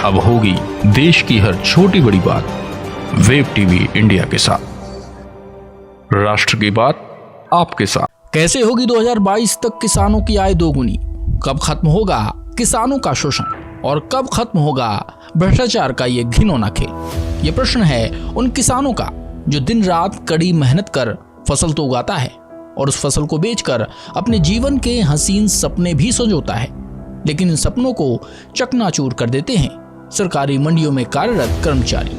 अब होगी देश की हर छोटी बड़ी बात वेब टीवी इंडिया के साथ। राष्ट्र की बात आपके साथ। कैसे होगी 2022 तक किसानों की आय दोगुनी? कब खत्म होगा किसानों का शोषण और कब खत्म होगा भ्रष्टाचार का ये घिनौना खेल? ये प्रश्न है उन किसानों का जो दिन रात कड़ी मेहनत कर फसल तो उगाता है और उस फसल को बेचकर अपने जीवन के हसीन सपने भी संजोता है, लेकिन इन सपनों को चकनाचूर कर देते हैं सरकारी मंडियों में कार्यरत कर्मचारी,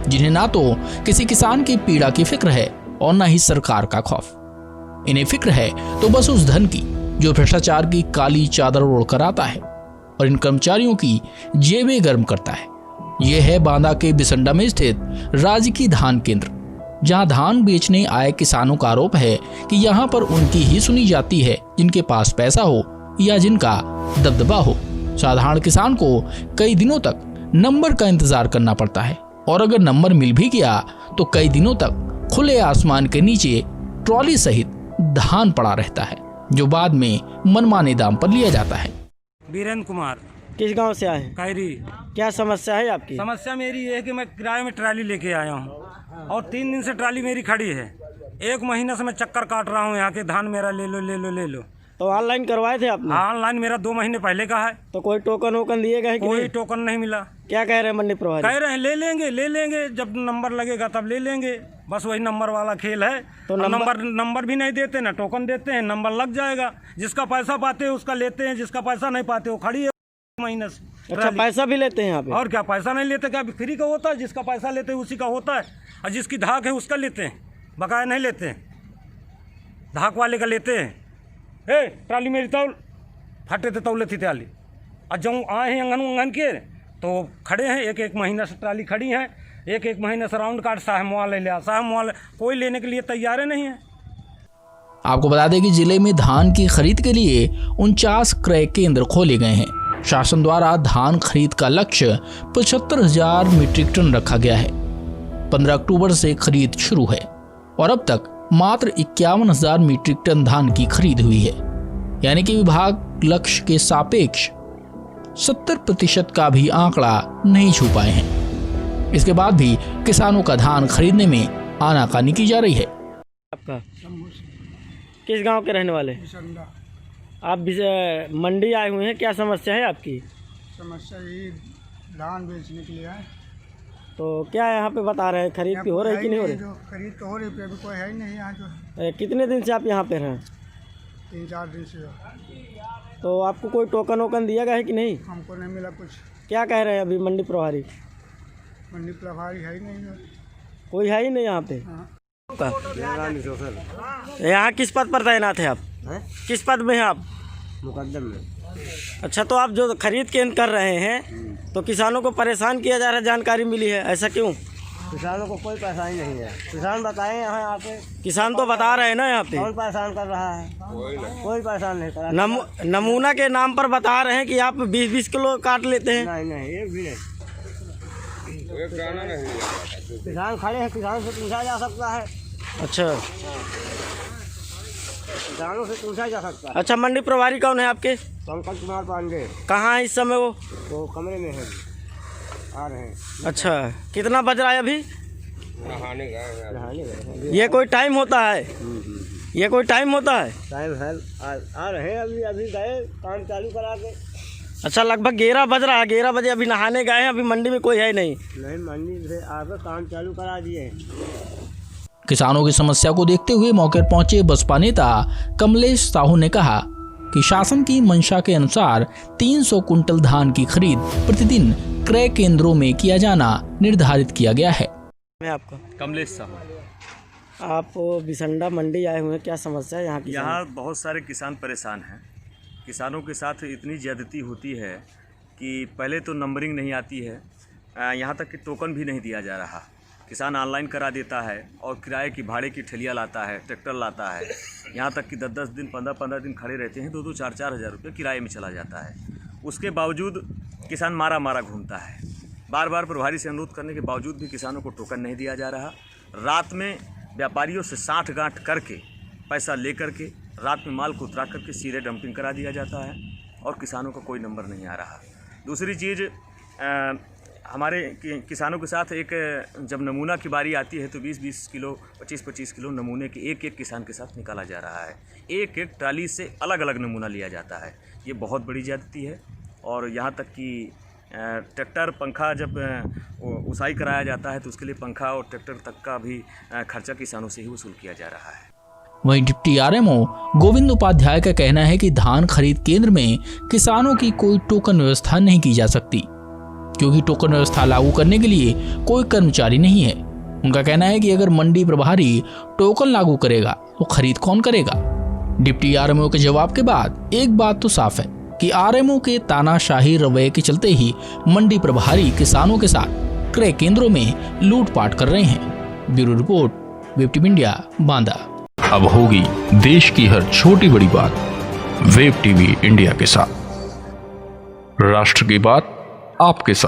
जिन्हें ना तो किसी किसान की पीड़ा की फिक्र है और ना ही सरकार का खौफ। इन्हें फिक्र है तो बस उस धन की जो भ्रष्टाचार की काली चादर ओढ़कर आता है और इन कर्मचारियों की जेबें गर्म करता है। यह है बांदा के बिसंडा में स्थित राजकीय धान केंद्र, जहां धान बेचने आए किसानों का आरोप है कि यहां पर उनकी ही सुनी जाती है जिनके पास पैसा हो या जिनका दबदबा हो। साधारण किसान को कई दिनों तक नंबर का इंतजार करना पड़ता है और अगर नंबर मिल भी गया तो कई दिनों तक खुले आसमान के नीचे ट्रॉली सहित धान पड़ा रहता है, जो बाद में मनमाने दाम पर लिया जाता है। वीरेंद्र कुमार। किस गांव से आए हैं? कैरी। क्या समस्या है आपकी? समस्या मेरी ये है कि मैं किराए में ट्राली लेके आया हूँ और 3 दिन से ट्राली मेरी खड़ी है। 1 महीना से मैं चक्कर काट रहा हूँ यहाँ के, धान मेरा ले लो ले लो ले लो। तो ऑनलाइन करवाए थे आपने? ऑनलाइन मेरा 2 महीने पहले का है। तो कोई टोकन वोकन दिए गए? कोई टोकन नहीं मिला। क्या कह रहे हैं मंडी प्रभारी? कह रहे हैं ले लेंगे जब नंबर लगेगा तब ले लेंगे। बस वही नंबर वाला खेल है। तो नंबर भी नहीं देते, ना टोकन देते हैं। नंबर लग जाएगा, जिसका पैसा पाते हैं उसका लेते हैं, जिसका पैसा नहीं पाते वो खड़ी है महीने से। अच्छा, पैसा भी लेते हैं यहाँ पे? और क्या, पैसा नहीं लेते क्या? फ्री का होता है, जिसका पैसा लेते हैं उसी का होता है, और जिसकी धाक है उसका लेते हैं, बकाया नहीं लेते हैं। धाक वाले का लेते हैं। ट्राली मेरी तौल फटे थे, तौले थी ट्राली। और जब आए हैं अंगन के तो खड़े हैं, एक महीना से ट्राली खड़ी है। एक महीने से राउंड कार्ड साहब मुआल ले लिया, साहब मुआल कोई लेने के लिए तैयार नहीं है। आपको बता दें कि जिले में धान की खरीद के लिए 49 क्रय केंद्र खोले गए हैं। शासन द्वारा धान खरीद का लक्ष्य 75,000 मीट्रिक टन रखा गया है। 15 अक्टूबर से खरीद शुरू है और अब तक मात्र 51,000 मीट्रिक टन धान की खरीद हुई है, यानी कि विभाग लक्ष्य के सापेक्ष 70% का भी आंकड़ा नहीं छू पाए हैं। इसके बाद भी किसानों का धान खरीदने में आनाकानी की जा रही है। आपका किस गांव के रहने वाले? आप भी मंडी आए हुए हैं, क्या समस्या है आपकी? समस्या यही धान बेचने के लिए है। तो क्या यहाँ पे बता रहे हैं, खरीद की हो रही कि नहीं हो रही? जो खरीद तो हो रही है, अभी कोई है ही नहीं यहाँ। जो कितने दिन से आप यहाँ पे हैं? 3-4 दिन से। तो आपको कोई टोकन वोकन दिया गया है कि नहीं? हमको नहीं मिला कुछ। क्या कह रहे हैं अभी मंडी प्रभारी? मंडी प्रभारी है ही नहीं। कोई है ही नहीं यहाँ पे। हाँ। यहाँ किस पद पर तैनात है आप? किस पद में हैं आप? मुकद्दम में। अच्छा, तो आप जो खरीद केंद्र कर रहे हैं तो किसानों को परेशान किया जा रहा है, जानकारी मिली है, ऐसा क्यों? किसानों को कोई परेशानी नहीं है। किसान बताएं यहाँ आके। किसान तो बता रहे हैं ना यहाँ पे। कौन परेशान कर रहा है? कोई परेशान नहीं कर रहा। नमूना के नाम पर बता रहे हैं कि आप 20-20 किलो काट लेते हैं। नहीं, एक भी नहीं। किसान खड़े हैं, किसान से पूछा जा सकता है। अच्छा, किसानों से पूछा जा सकता है। अच्छा, मंडी प्रभारी कौन है आपके? पंकज कुमार पांडे। कहाँ है इस समय वो? तो कमरे में है, आ रहे हैं। अच्छा, कितना बज रहा है अभी? नहाने गए। ये कोई टाइम होता है? ये कोई टाइम होता है? टाइम है, आ रहे हैं। अभी गए काम चालू करा के। अच्छा, लगभग 11 बज रहा है। 11 बजे अभी नहाने गए हैं, अभी मंडी में कोई है नहीं? नहीं, मंडी से आकर काम चालू करा दिए। किसानों की समस्या को देखते हुए मौके पर पहुंचे बसपा नेता कमलेश साहू ने कहा कि शासन की मंशा के अनुसार 300 कुंटल धान की खरीद प्रतिदिन क्रय केंद्रों में किया जाना निर्धारित किया गया है। मैं आपका कमलेश साहू। आप बिसंडा मंडी आए हुए हैं, क्या समस्या है यहाँ की? यहाँ बहुत सारे किसान परेशान हैं। किसानों के साथ इतनी ज़्यादती होती है कि पहले तो नंबरिंग नहीं आती है, यहाँ तक कि टोकन भी नहीं दिया जा रहा। किसान ऑनलाइन करा देता है और किराए की भाड़े की ठेलिया लाता है, ट्रैक्टर लाता है। यहाँ तक कि 10-10 दिन 15-15 दिन खड़े रहते हैं, 2-2 4-4 हज़ार रुपये किराए में चला जाता है। उसके बावजूद किसान मारा घूमता है। बार बार प्रभारी से अनुरोध करने के बावजूद भी किसानों को टोकन नहीं दिया जा रहा। रात में व्यापारियों से साठ गांठ करके पैसा ले करके रात में माल को उतरा करके सीधे डंपिंग करा दिया जाता है और किसानों का कोई नंबर नहीं आ रहा। दूसरी चीज़, हमारे किसानों के साथ एक जब नमूना की बारी आती है तो 20-20 किलो 25-25 किलो नमूने के एक एक किसान के साथ निकाला जा रहा है। एक एक ट्राली से अलग अलग नमूना लिया जाता है। ये बहुत बड़ी ज़्यादती है। और यहाँ तक कि ट्रैक्टर पंखा जब उसाई कराया जाता है तो उसके लिए पंखा और ट्रैक्टर तक का भी खर्चा किसानों से ही वसूल किया जा रहा है। वहीं डिप्टी आरएमओ गोविंद उपाध्याय का कहना है कि धान खरीद केंद्र में किसानों की कोई टोकन व्यवस्था नहीं की जा सकती, क्योंकि टोकन व्यवस्था लागू करने के लिए कोई कर्मचारी नहीं है। उनका कहना है कि अगर मंडी प्रभारी टोकन लागू करेगा तो खरीद कौन करेगा। डिप्टी आरएमओ के जवाब के बाद एक बात तो साफ है कि आरएमओ के तानाशाही रवैये के चलते ही मंडी प्रभारी किसानों के साथ क्रय केंद्रों में लूटपाट कर रहे हैं। Bureau report, web TV India, Banda. अब होगी देश की हर छोटी बड़ी बात वेब टीवी इंडिया के साथ। राष्ट्र की बात आपके साथ।